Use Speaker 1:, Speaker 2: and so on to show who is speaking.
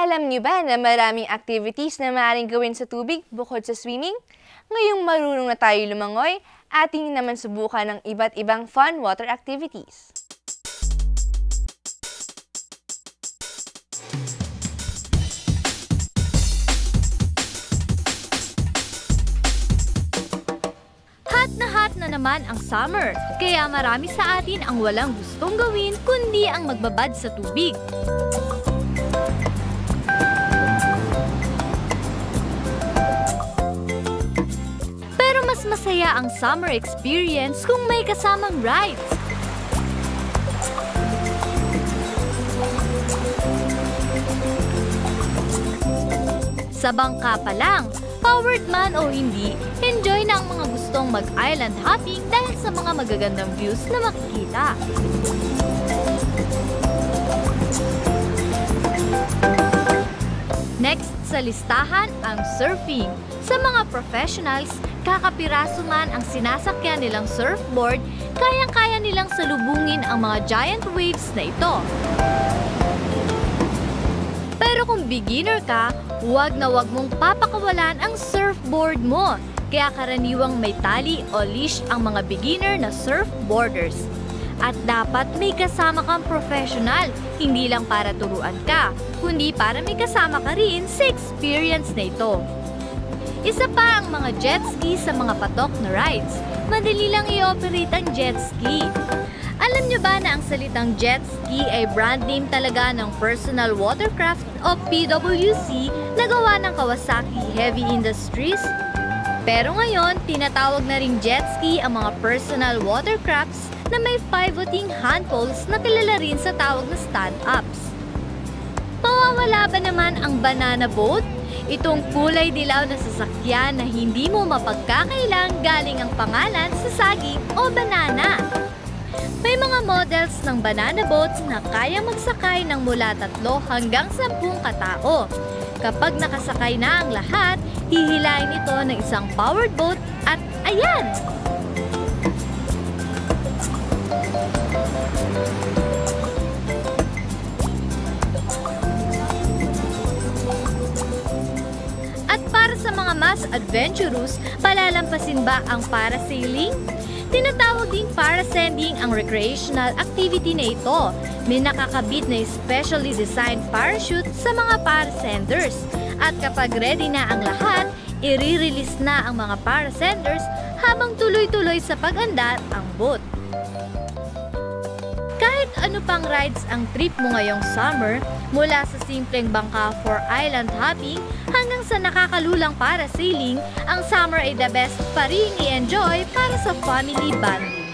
Speaker 1: Alam niyo ba na maraming activities na maaaring gawin sa tubig bukod sa swimming? Ngayong marunong na tayo lumangoy, ating naman subukan ng iba't ibang fun water activities.
Speaker 2: Hot na naman ang summer, kaya marami sa atin ang walang gustong gawin kundi ang magbabad sa tubig. Pero mas masaya ang summer experience kung may kasamang rides. Sa bangka pa lang, powered man o hindi, enjoy na ang mga gustong mag-island hopping dahil sa mga magagandang views na makikita. Next sa listahan ang surfing. Sa mga professionals, kakapiraso man ang sinasakyan nilang surfboard, kayang-kaya nilang salubungin ang mga giant waves na ito. Pero kung beginner ka, huwag na huwag mong papakawalan ang surfboard mo. Kaya karaniwang may tali o leash ang mga beginner na surfboarders. At dapat may kasama kang professional, hindi lang para turuan ka, kundi para may kasama ka rin sa experience na ito. Isa pa ang mga jet ski sa mga patok na rides. Madali lang i-operate ang jet ski. Alam niyo ba na ang salitang jet ski ay brand name talaga ng Personal Watercraft o PWC na gawa ng Kawasaki Heavy Industries? Pero ngayon, tinatawag na ring jet ski ang mga personal watercrafts na may pivoting handholds na kilala rin sa tawag na stand-ups. Mawawala ba naman ang banana boat? Itong kulay dilaw na sasakyan na hindi mo mapagkakailang galing ang pangalan sa saging o banana. May mga models ng banana boats na kaya magsakay ng mula 3 hanggang 10 katao. Kapag nakasakay na ang lahat, hihilain ito ng isang powered boat at ayan! At para sa mga mas adventurous, palalampasin ba ang parasailing? Tinatawag ding parascending ang recreational activity na ito. May nakakabit na specially designed parachute sa mga parascenders. At kapag ready na ang lahat, i-release na ang mga parascenders habang tuloy-tuloy sa pag-andar ang boat. Kahit ano pang rides ang trip mo ngayong summer, mula sa simpleng bangka for island hopping hanggang sa nakakalulang parasailing, ang summer ay the best pa rin i-enjoy para sa family bonding.